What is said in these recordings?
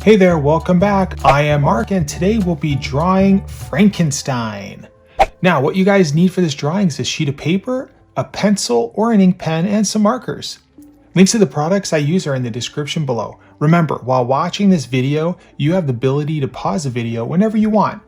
Hey there, welcome back. I am Mark and today we'll be drawing Frankenstein. Now, what you guys need for this drawing is a sheet of paper, a pencil or an ink pen, and some markers. Links to the products I use are in the description below. Remember, while watching this video, you have the ability to pause the video whenever you want.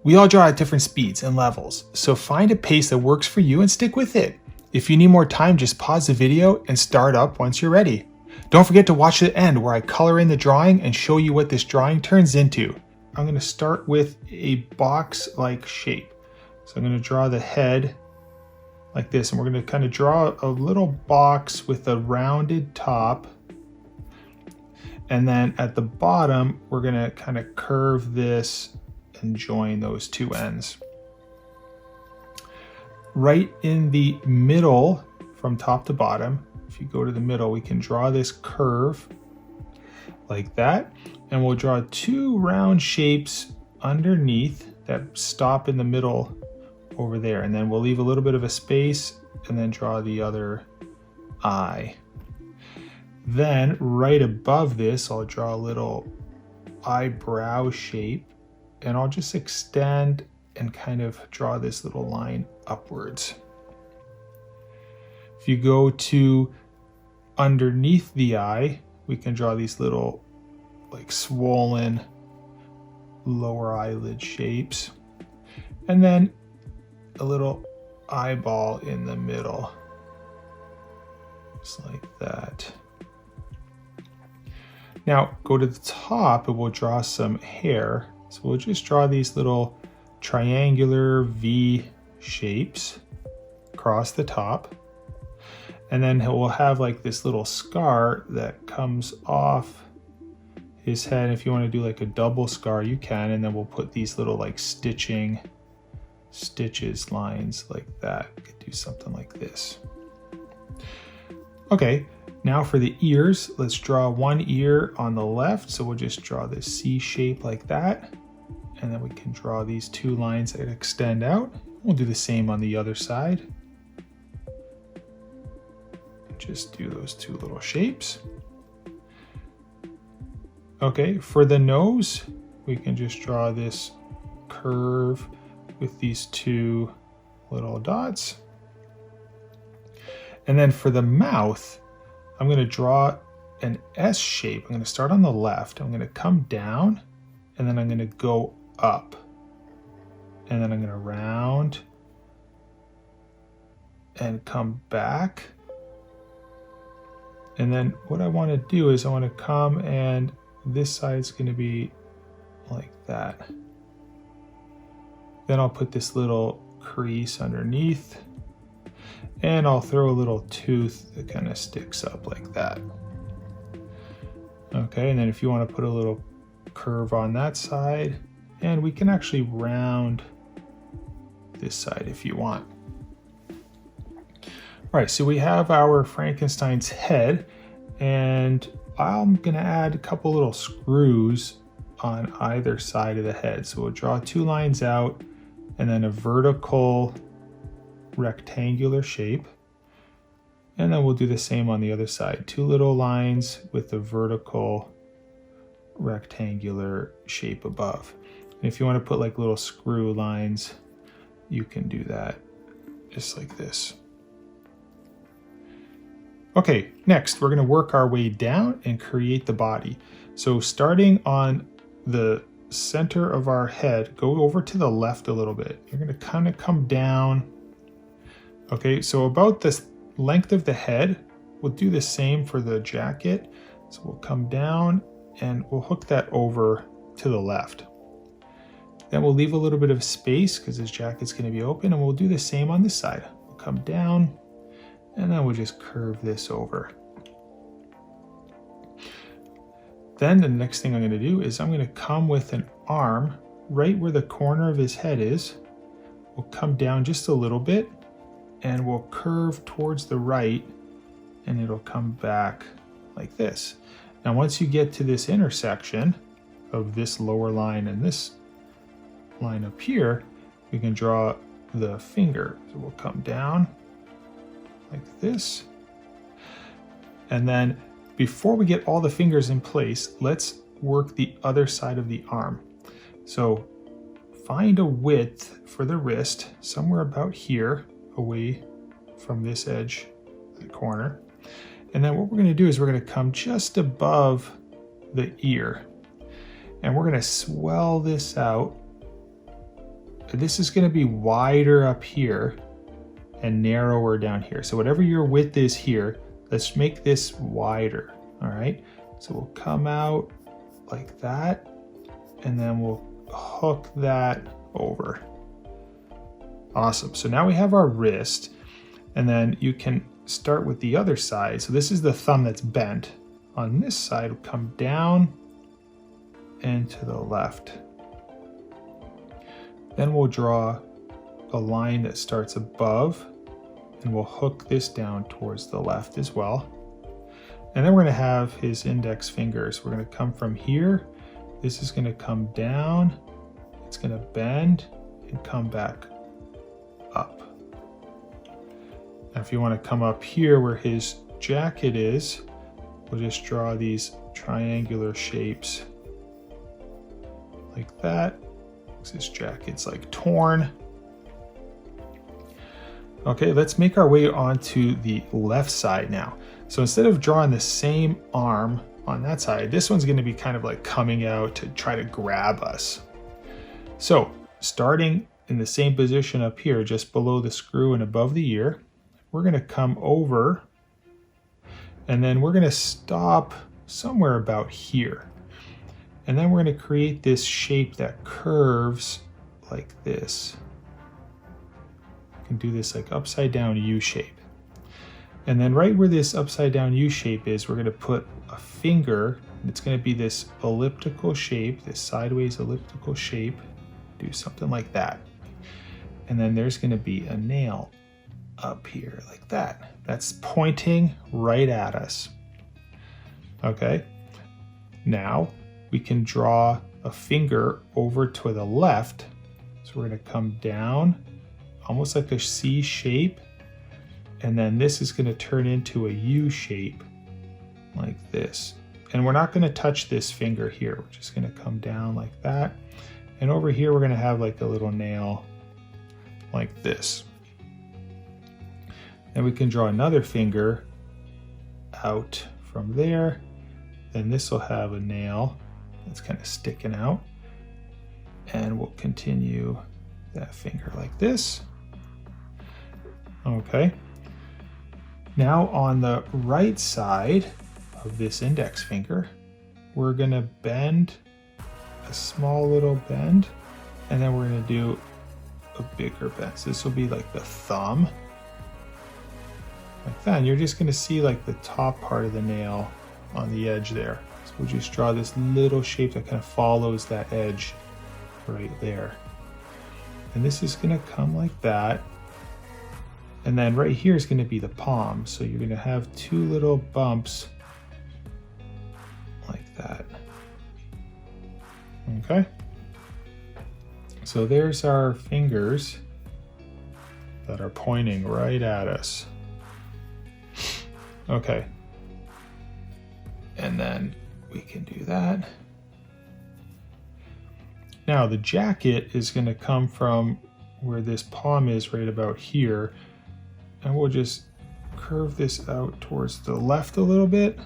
We all draw at different speeds and levels, so find a pace that works for you and stick with it. If you need more time, just pause the video and start up once you're ready. Don't forget to watch the end where I color in the drawing and show you what this drawing turns into. I'm going to start with a box-like shape. So I'm going to draw the head like this, and we're going to kind of draw a little box with a rounded top. And then at the bottom, we're going to kind of curve this and join those two ends. Right in the middle, from top to bottom, if you go to the middle, we can draw this curve like that, and we'll draw two round shapes underneath that stop in the middle over there, and then we'll leave a little bit of a space and then draw the other eye. Then right above this, I'll draw a little eyebrow shape, and I'll just extend and kind of draw this little line upwards. If you go to underneath the eye, we can draw these little like swollen lower eyelid shapes, and then a little eyeball in the middle, just like that. Now go to the top and we'll draw some hair. So we'll just draw these little triangular V shapes across the top. And then we'll have like this little scar that comes off his head. If you want to do like a double scar, you can. And then we'll put these little like stitches lines like that. You could do something like this. Okay, now for the ears, let's draw one ear on the left. So we'll just draw this C shape like that. And then we can draw these two lines that extend out. We'll do the same on the other side. Just do those two little shapes. Okay, for the nose, we can just draw this curve with these two little dots. And then for the mouth, I'm going to draw an S shape. I'm going to start on the left. I'm going to come down, and then I'm going to go up. And then I'm going to round and come back. And then what I want to do is I want to come, and this side's going to be like that. Then I'll put this little crease underneath, and I'll throw a little tooth that kind of sticks up like that. Okay, and then if you want to put a little curve on that side, and we can actually round this side if you want. All right, so we have our Frankenstein's head, and I'm gonna add a couple little screws on either side of the head. So we'll draw two lines out and then a vertical rectangular shape. And then we'll do the same on the other side. Two little lines with a vertical rectangular shape above. And if you want to put like little screw lines, you can do that just like this. Okay, next we're going to work our way down and create the body. So starting on the center of our head, go over to the left a little bit. You're going to kind of come down. Okay, so about the length of the head, we'll do the same for the jacket. So we'll come down and we'll hook that over to the left. Then we'll leave a little bit of space because this jacket's going to be open, and we'll do the same on this side. We'll come down, and then we'll just curve this over. Then the next thing I'm going to do is I'm going to come with an arm right where the corner of his head is. We'll come down just a little bit, and we'll curve towards the right, and it'll come back like this. Now once you get to this intersection of this lower line and this line up here, we can draw the finger. So we'll come down like this. And then before we get all the fingers in place, let's work the other side of the arm. So find a width for the wrist somewhere about here, away from this edge, the corner. And then what we're going to do is we're going to come just above the ear. And we're going to swell this out. This is going to be wider up here and narrower down here. So whatever your width is here, let's make this wider. All right. So we'll come out like that, and then we'll hook that over. Awesome. So now we have our wrist, and then you can start with the other side. So this is the thumb that's bent. On this side, we'll come down and to the left. Then we'll draw a line that starts above, and we'll hook this down towards the left as well. And then we're going to have his index fingers. We're going to come from here. This is going to come down. It's going to bend and come back up. Now, if you want to come up here where his jacket is, we'll just draw these triangular shapes like that. This jacket's like torn. Okay, let's make our way onto the left side now. So instead of drawing the same arm on that side, this one's going to be kind of like coming out to try to grab us. So starting in the same position up here, just below the screw and above the ear, we're going to come over, and then we're going to stop somewhere about here. And then we're going to create this shape that curves like this. You can do this like upside down U shape. And then right where this upside down U shape is, we're going to put a finger. It's going to be this elliptical shape, this sideways elliptical shape. Do something like that. And then there's going to be a nail up here like that. That's pointing right at us. Okay. Now we can draw a finger over to the left. So we're going to come down almost like a C shape. And then this is going to turn into a U shape like this. And we're not going to touch this finger here. We're just going to come down like that. And over here, we're going to have like a little nail like this. Then we can draw another finger out from there. Then this will have a nail that's kind of sticking out. And we'll continue that finger like this. Okay. Now on the right side of this index finger, we're going to bend a small little bend, and then we're going to do a bigger bend. So this will be like the thumb, like that. And you're just going to see like the top part of the nail on the edge there. So we'll just draw this little shape that kind of follows that edge right there. And this is going to come like that. And then right here is going to be the palm. So you're going to have two little bumps like that. Okay. So there's our fingers that are pointing right at us. Okay. And then we can do that. Now the jacket is going to come from where this palm is right about here. And we'll just curve this out towards the left a little bit.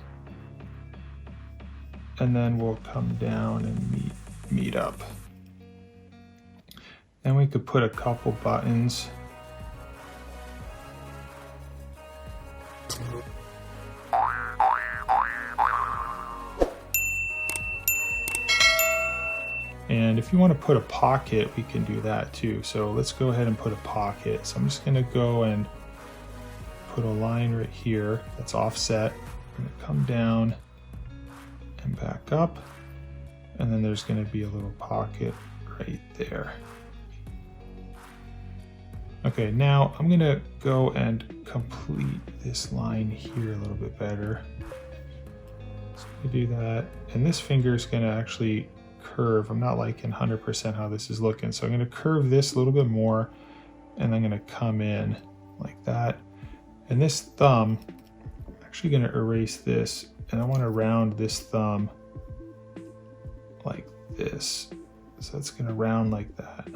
And then we'll come down and meet up. Then we could put a couple buttons. And if you want to put a pocket, we can do that too. So let's go ahead and put a pocket. So I'm just going to go and put a line right here that's offset. I'm going to come down and back up. And then there's going to be a little pocket right there. Okay, now I'm going to go and complete this line here a little bit better. So we do that. And this finger is going to actually curve. I'm not liking 100% how this is looking. So I'm going to curve this a little bit more, and I'm going to come in like that. And this thumb, I'm actually going to erase this, and I want to round this thumb like this. So it's going to round like that.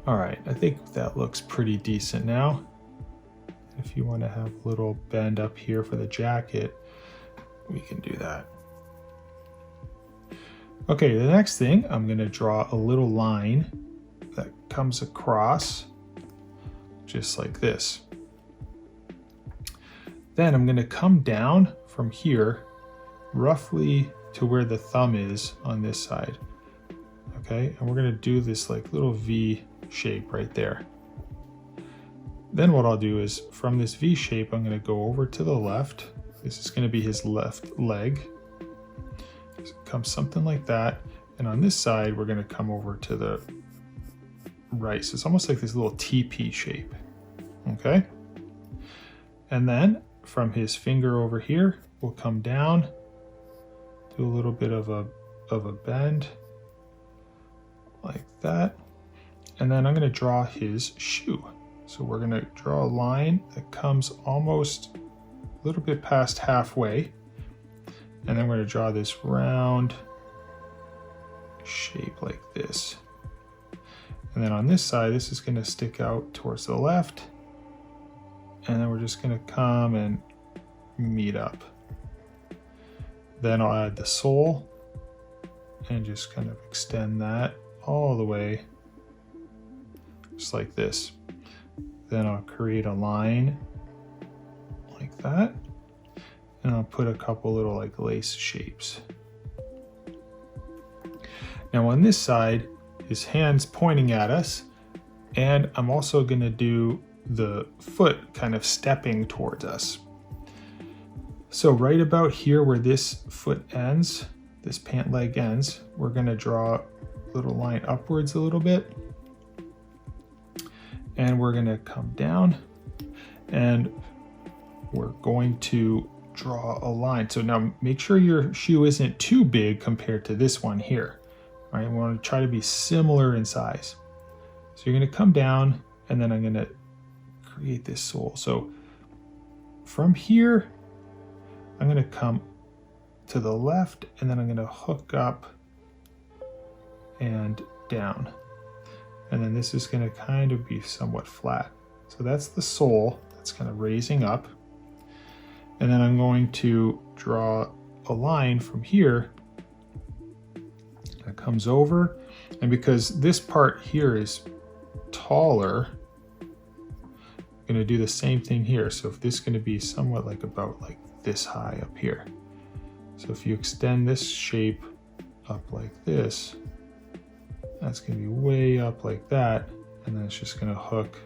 All right, I think that looks pretty decent now. If you want to have a little bend up here for the jacket, we can do that. Okay, the next thing, I'm going to draw a little line that comes across just like this. Then I'm going to come down from here roughly to where the thumb is on this side. Okay, and we're going to do this like little V shape right there. Then what I'll do is from this V shape, I'm going to go over to the left. This is going to be his left leg. So it comes something like that. And on this side, we're going to come over to the right. So it's almost like this little TP shape. Okay. And then from his finger over here, we'll come down, do a little bit of a bend like that. And then I'm going to draw his shoe. So we're going to draw a line that comes almost a little bit past halfway. And then we're going to draw this round shape like this. And then on this side, this is going to stick out towards the left. And then we're just going to come and meet up. Then I'll add the sole and just kind of extend that all the way, just like this. Then I'll create a line like that. And I'll put a couple little like lace shapes. Now on this side, his hand's pointing at us, and I'm also going to do the foot kind of stepping towards us. So right about here where this foot ends, this pant leg ends, we're going to draw a little line upwards a little bit. And we're going to come down and we're going to draw a line. So now make sure your shoe isn't too big compared to this one here. All right, we want to try to be similar in size. So you're going to come down and then I'm going to create this sole. So from here, I'm going to come to the left and then I'm going to hook up and down. And then this is going to kind of be somewhat flat. So that's the sole that's kind of raising up. And then I'm going to draw a line from here that comes over. And because this part here is taller, I'm going to do the same thing here. So if this is going to be somewhat like about like this high up here. So if you extend this shape up like this, that's going to be way up like that. And then it's just going to hook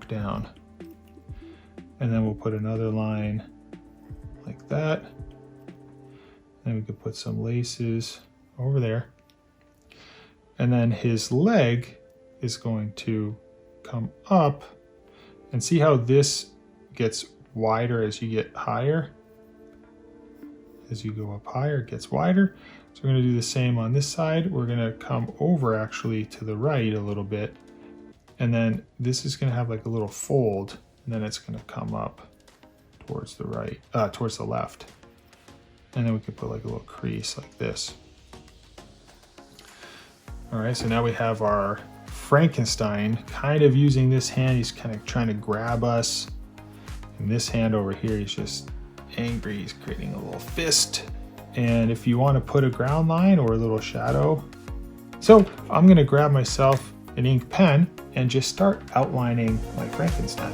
down. And then we'll put another line like that. Then we could put some laces over there. And then his leg is going to come up, and see how this gets wider as you get higher. As you go up higher, it gets wider. So we're going to do the same on this side. We're going to come over actually to the right a little bit. And then this is going to have like a little fold, and then it's going to come up towards the right, towards the left. And then we could put like a little crease like this. All right, so now we have our Frankenstein kind of using this hand. He's kind of trying to grab us. And this hand over here, he's just angry. He's creating a little fist. And if you want to put a ground line or a little shadow. So I'm going to grab myself an ink pen and just start outlining my Frankenstein.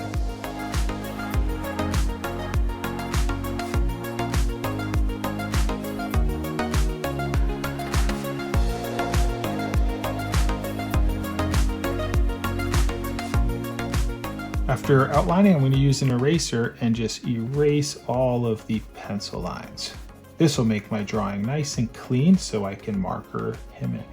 After outlining, I'm going to use an eraser and just erase all of the pencil lines. This will make my drawing nice and clean so I can marker him in.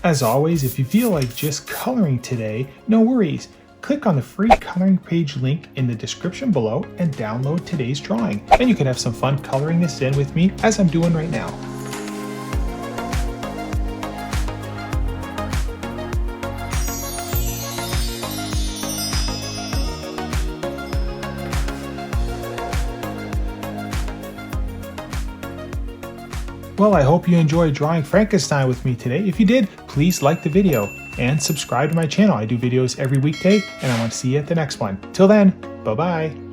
As always, if you feel like just coloring today, no worries. Click on the free coloring page link in the description below and download today's drawing. And you can have some fun coloring this in with me as I'm doing right now. Well, I hope you enjoyed drawing Frankenstein with me today. If you did, please like the video and subscribe to my channel. I do videos every weekday, and I want to see you at the next one. Till then, bye-bye.